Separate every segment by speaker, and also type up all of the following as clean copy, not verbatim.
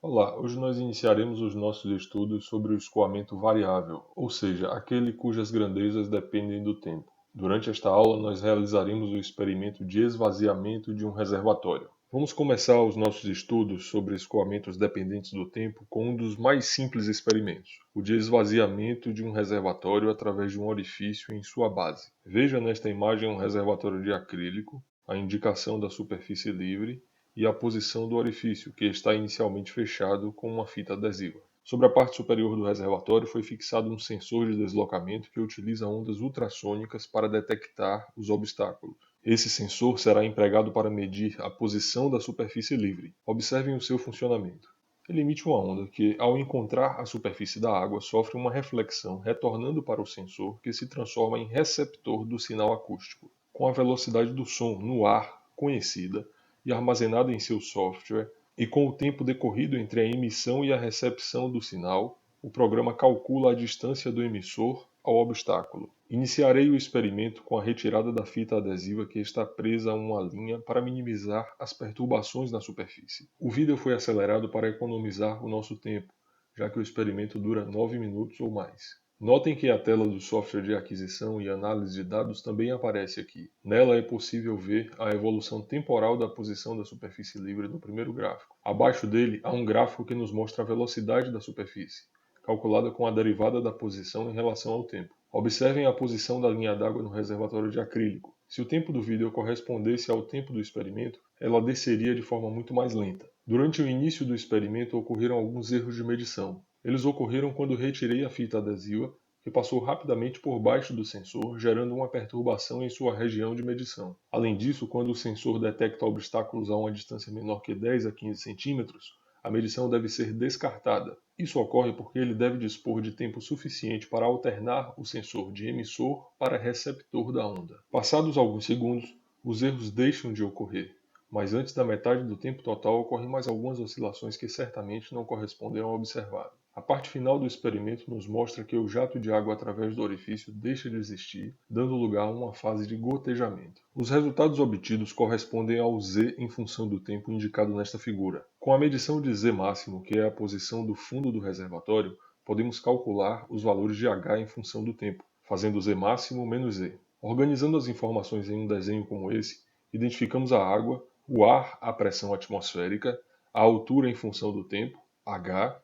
Speaker 1: Olá, hoje nós iniciaremos os nossos estudos sobre o escoamento variável, ou seja, aquele cujas grandezas dependem do tempo. Durante esta aula, nós realizaremos o experimento de esvaziamento de um reservatório. Vamos começar os nossos estudos sobre escoamentos dependentes do tempo com um dos mais simples experimentos, o de esvaziamento de um reservatório através de um orifício em sua base. Veja nesta imagem um reservatório de acrílico, a indicação da superfície livre e a posição do orifício, que está inicialmente fechado com uma fita adesiva. Sobre a parte superior do reservatório foi fixado um sensor de deslocamento que utiliza ondas ultrassônicas para detectar os obstáculos. Esse sensor será empregado para medir a posição da superfície livre. Observem o seu funcionamento. Ele emite uma onda que, ao encontrar a superfície da água, sofre uma reflexão, retornando para o sensor, que se transforma em receptor do sinal acústico. Com a velocidade do som no ar conhecida, e armazenada em seu software, e com o tempo decorrido entre a emissão e a recepção do sinal, o programa calcula a distância do emissor ao obstáculo. Iniciarei o experimento com a retirada da fita adesiva que está presa a uma linha para minimizar as perturbações na superfície. O vídeo foi acelerado para economizar o nosso tempo, já que o experimento dura 9 minutos ou mais. Notem que a tela do software de aquisição e análise de dados também aparece aqui. Nela é possível ver a evolução temporal da posição da superfície livre no primeiro gráfico. Abaixo dele há um gráfico que nos mostra a velocidade da superfície, calculada com a derivada da posição em relação ao tempo. Observem a posição da linha d'água no reservatório de acrílico. Se o tempo do vídeo correspondesse ao tempo do experimento, ela desceria de forma muito mais lenta. Durante o início do experimento ocorreram alguns erros de medição. Eles ocorreram quando retirei a fita adesiva, que passou rapidamente por baixo do sensor, gerando uma perturbação em sua região de medição. Além disso, quando o sensor detecta obstáculos a uma distância menor que 10 a 15 centímetros, a medição deve ser descartada. Isso ocorre porque ele deve dispor de tempo suficiente para alternar o sensor de emissor para receptor da onda. Passados alguns segundos, os erros deixam de ocorrer, mas antes da metade do tempo total ocorrem mais algumas oscilações que certamente não correspondem ao observado. A parte final do experimento nos mostra que o jato de água através do orifício deixa de existir, dando lugar a uma fase de gotejamento. Os resultados obtidos correspondem ao Z em função do tempo indicado nesta figura. Com a medição de Z máximo, que é a posição do fundo do reservatório, podemos calcular os valores de H em função do tempo, fazendo Z máximo menos Z. Organizando as informações em um desenho como esse, identificamos a água, o ar, a pressão atmosférica, a altura em função do tempo, H,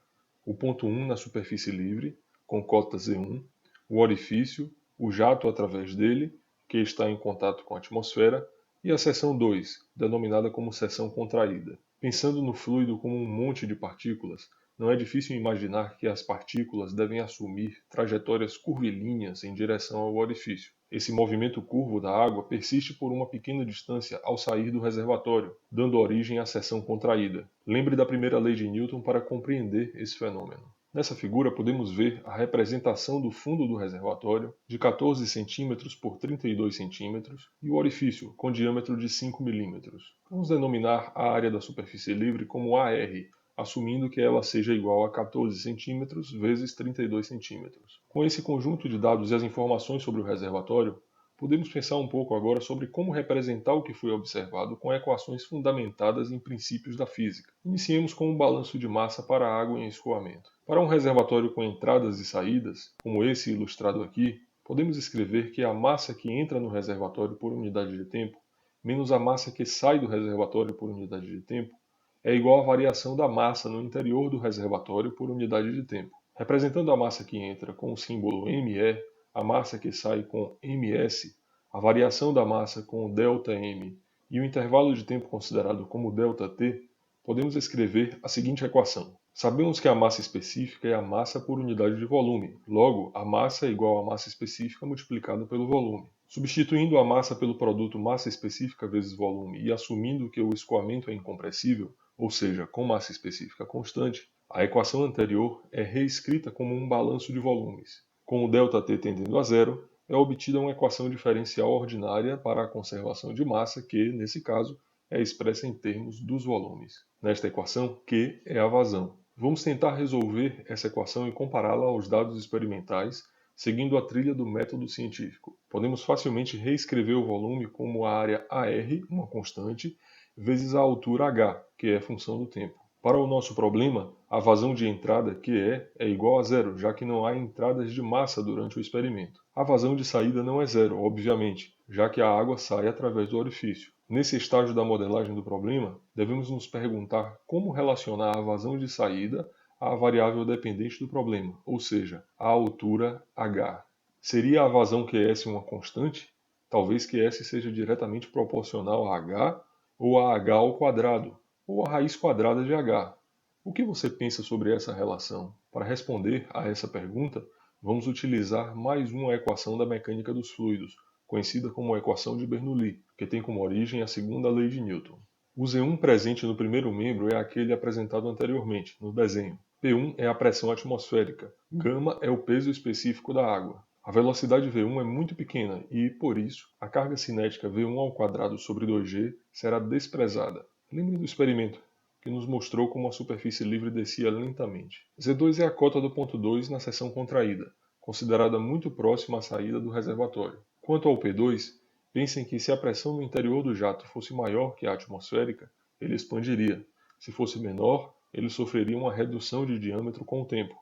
Speaker 1: o ponto 1 na superfície livre, com cota Z1, o orifício, o jato através dele, que está em contato com a atmosfera, e a seção 2, denominada como seção contraída. Pensando no fluido como um monte de partículas, não é difícil imaginar que as partículas devem assumir trajetórias curvilíneas em direção ao orifício. Esse movimento curvo da água persiste por uma pequena distância ao sair do reservatório, dando origem à seção contraída. Lembre da primeira lei de Newton para compreender esse fenômeno. Nessa figura podemos ver a representação do fundo do reservatório de 14 cm por 32 cm e o orifício com diâmetro de 5 mm. Vamos denominar a área da superfície livre como AR, assumindo que ela seja igual a 14 cm vezes 32 cm. Com esse conjunto de dados e as informações sobre o reservatório, podemos pensar um pouco agora sobre como representar o que foi observado com equações fundamentadas em princípios da física. Iniciemos com um balanço de massa para a água em escoamento. Para um reservatório com entradas e saídas, como esse ilustrado aqui, podemos escrever que a massa que entra no reservatório por unidade de tempo, menos a massa que sai do reservatório por unidade de tempo, é igual à variação da massa no interior do reservatório por unidade de tempo. Representando a massa que entra com o símbolo ME, a massa que sai com ms, a variação da massa com ΔM e o intervalo de tempo considerado como ΔT, podemos escrever a seguinte equação. Sabemos que a massa específica é a massa por unidade de volume, logo, a massa é igual à massa específica multiplicada pelo volume. Substituindo a massa pelo produto massa específica vezes volume e assumindo que o escoamento é incompressível, ou seja, com massa específica constante, a equação anterior é reescrita como um balanço de volumes. Com o ΔT tendendo a zero, é obtida uma equação diferencial ordinária para a conservação de massa que, nesse caso, é expressa em termos dos volumes. Nesta equação, Q é a vazão. Vamos tentar resolver essa equação e compará-la aos dados experimentais, seguindo a trilha do método científico. Podemos facilmente reescrever o volume como a área AR, uma constante, vezes a altura h, que é função do tempo. Para o nosso problema, a vazão de entrada, QE, é igual a zero, já que não há entradas de massa durante o experimento. A vazão de saída não é zero, obviamente, já que a água sai através do orifício. Nesse estágio da modelagem do problema, devemos nos perguntar como relacionar a vazão de saída à variável dependente do problema, ou seja, a altura h. Seria a vazão QS uma constante? Talvez QS seja diretamente proporcional a h ou a h ao quadrado, ou a raiz quadrada de h. O que você pensa sobre essa relação? Para responder a essa pergunta, vamos utilizar mais uma equação da mecânica dos fluidos, conhecida como a equação de Bernoulli, que tem como origem a segunda lei de Newton. O Z1 presente no primeiro membro é aquele apresentado anteriormente, no desenho. P1 é a pressão atmosférica, γ é o peso específico da água. A velocidade V1 é muito pequena e, por isso, a carga cinética V1 ao quadrado sobre 2g será desprezada. Lembre do experimento, que nos mostrou como a superfície livre descia lentamente. Z2 é a cota do ponto 2 na seção contraída, considerada muito próxima à saída do reservatório. Quanto ao P2, pensem que se a pressão no interior do jato fosse maior que a atmosférica, ele expandiria. Se fosse menor, ele sofreria uma redução de diâmetro com o tempo.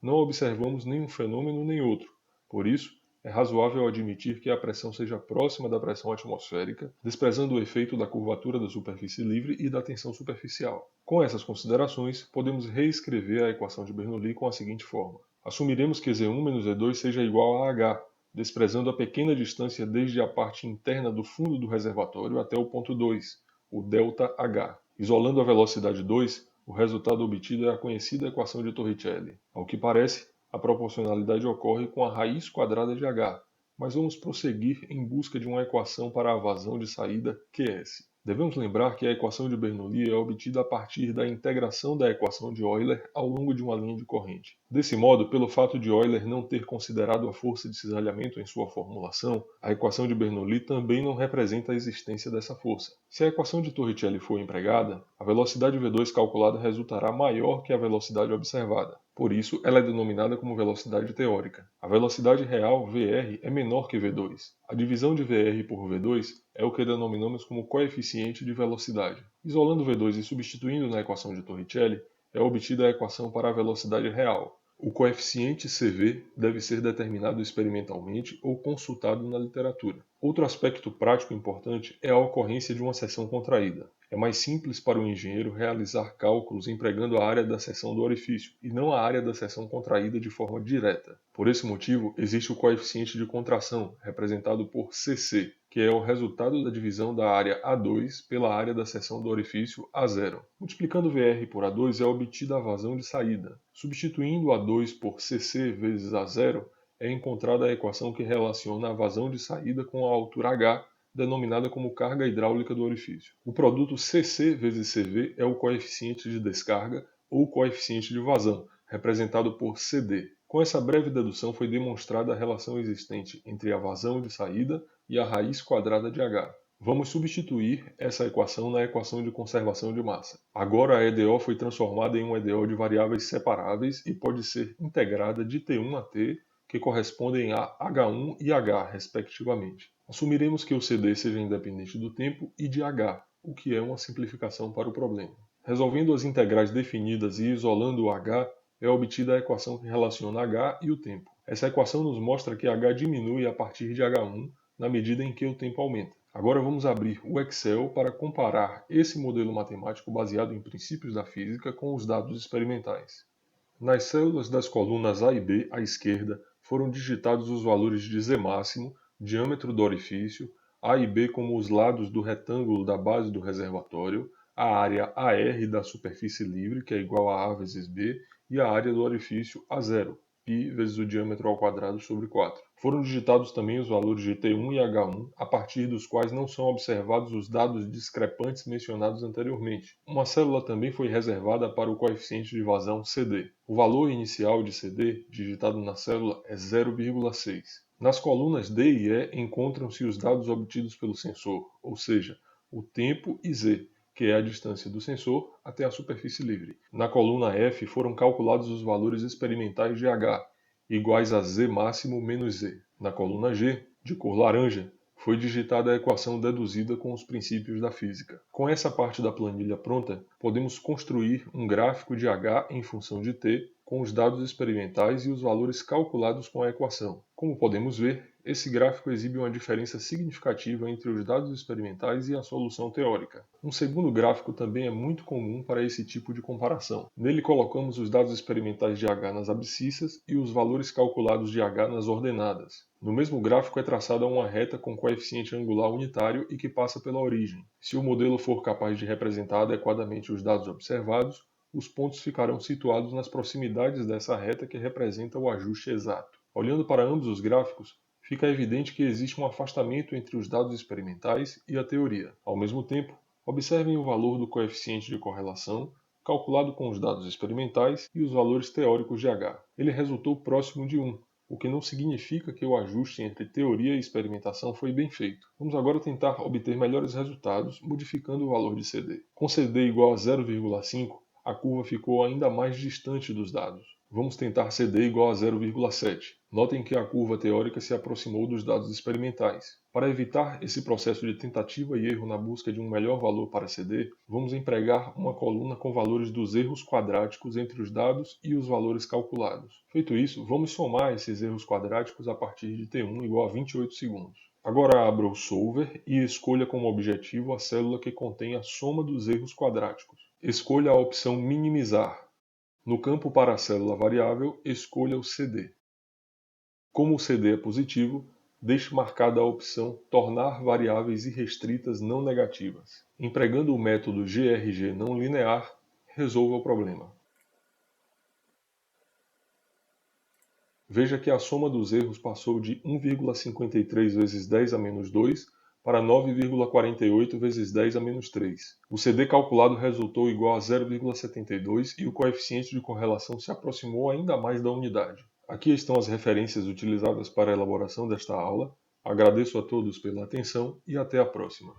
Speaker 1: Não observamos nenhum fenômeno nem outro. Por isso, é razoável admitir que a pressão seja próxima da pressão atmosférica, desprezando o efeito da curvatura da superfície livre e da tensão superficial. Com essas considerações, podemos reescrever a equação de Bernoulli com a seguinte forma. Assumiremos que Z1 menos Z2 seja igual a H, desprezando a pequena distância desde a parte interna do fundo do reservatório até o ponto 2, o ΔH. Isolando a velocidade 2, o resultado obtido é a conhecida equação de Torricelli. Ao que parece, a proporcionalidade ocorre com a raiz quadrada de h, mas vamos prosseguir em busca de uma equação para a vazão de saída QS. Devemos lembrar que a equação de Bernoulli é obtida a partir da integração da equação de Euler ao longo de uma linha de corrente. Desse modo, pelo fato de Euler não ter considerado a força de cisalhamento em sua formulação, a equação de Bernoulli também não representa a existência dessa força. Se a equação de Torricelli for empregada, a velocidade V2 calculada resultará maior que a velocidade observada. Por isso, ela é denominada como velocidade teórica. A velocidade real, Vr, é menor que V2. A divisão de Vr por V2 é o que denominamos como coeficiente de velocidade. Isolando V2 e substituindo na equação de Torricelli, é obtida a equação para a velocidade real. O coeficiente CV deve ser determinado experimentalmente ou consultado na literatura. Outro aspecto prático importante é a ocorrência de uma seção contraída. É mais simples para o engenheiro realizar cálculos empregando a área da seção do orifício e não a área da seção contraída de forma direta. Por esse motivo, existe o coeficiente de contração, representado por CC, que é o resultado da divisão da área A2 pela área da seção do orifício A0. Multiplicando VR por A2 é obtida a vazão de saída. Substituindo A2 por CC vezes A0, é encontrada a equação que relaciona a vazão de saída com a altura h, denominada como carga hidráulica do orifício. O produto CC vezes CV é o coeficiente de descarga ou coeficiente de vazão, representado por CD. Com essa breve dedução foi demonstrada a relação existente entre a vazão de saída e a raiz quadrada de h. Vamos substituir essa equação na equação de conservação de massa. Agora a EDO foi transformada em uma EDO de variáveis separáveis e pode ser integrada de T1 a T, que correspondem a H1 e H, respectivamente. Assumiremos que o CD seja independente do tempo e de H, o que é uma simplificação para o problema. Resolvendo as integrais definidas e isolando o H, é obtida a equação que relaciona H e o tempo. Essa equação nos mostra que H diminui a partir de H1 na medida em que o tempo aumenta. Agora vamos abrir o Excel para comparar esse modelo matemático baseado em princípios da física com os dados experimentais. Nas células das colunas A e B à esquerda foram digitados os valores de Z máximo, diâmetro do orifício, A e B como os lados do retângulo da base do reservatório, a área AR da superfície livre, que é igual a A vezes B, e a área do orifício A0, π vezes o diâmetro ao quadrado sobre 4. Foram digitados também os valores de T1 e H1, a partir dos quais não são observados os dados discrepantes mencionados anteriormente. Uma célula também foi reservada para o coeficiente de vazão CD. O valor inicial de CD, digitado na célula, é 0,6. Nas colunas D e E encontram-se os dados obtidos pelo sensor, ou seja, o tempo e Z, que é a distância do sensor até a superfície livre. Na coluna F foram calculados os valores experimentais de H, iguais a Z máximo menos Z. Na coluna G, de cor laranja, Foi digitada a equação deduzida com os princípios da física. Com essa parte da planilha pronta, podemos construir um gráfico de h em função de t com os dados experimentais e os valores calculados com a equação. Como podemos ver, esse gráfico exibe uma diferença significativa entre os dados experimentais e a solução teórica. Um segundo gráfico também é muito comum para esse tipo de comparação. Nele colocamos os dados experimentais de h nas abscissas e os valores calculados de h nas ordenadas. No mesmo gráfico é traçada uma reta com coeficiente angular unitário e que passa pela origem. Se o modelo for capaz de representar adequadamente os dados observados, os pontos ficarão situados nas proximidades dessa reta que representa o ajuste exato. Olhando para ambos os gráficos, fica evidente que existe um afastamento entre os dados experimentais e a teoria. Ao mesmo tempo, observem o valor do coeficiente de correlação, calculado com os dados experimentais, e os valores teóricos de H. Ele resultou próximo de 1, o que não significa que o ajuste entre teoria e experimentação foi bem feito. Vamos agora tentar obter melhores resultados modificando o valor de CD. Com CD igual a 0,5, a curva ficou ainda mais distante dos dados. Vamos tentar CD igual a 0,7. Notem que a curva teórica se aproximou dos dados experimentais. Para evitar esse processo de tentativa e erro na busca de um melhor valor para CD, vamos empregar uma coluna com valores dos erros quadráticos entre os dados e os valores calculados. Feito isso, vamos somar esses erros quadráticos a partir de T1 igual a 28 segundos. Agora abra o Solver e escolha como objetivo a célula que contém a soma dos erros quadráticos. Escolha a opção Minimizar. No campo para a célula variável, escolha o CD. Como o CD é positivo, deixe marcada a opção Tornar variáveis irrestritas não negativas. Empregando o método grg não linear, resolva o problema. Veja que a soma dos erros passou de 1,53 vezes 10 a menos 2 para 9,48 vezes 10 a menos 3. O CD calculado resultou igual a 0,72 e o coeficiente de correlação se aproximou ainda mais da unidade. Aqui estão as referências utilizadas para a elaboração desta aula. Agradeço a todos pela atenção e até a próxima.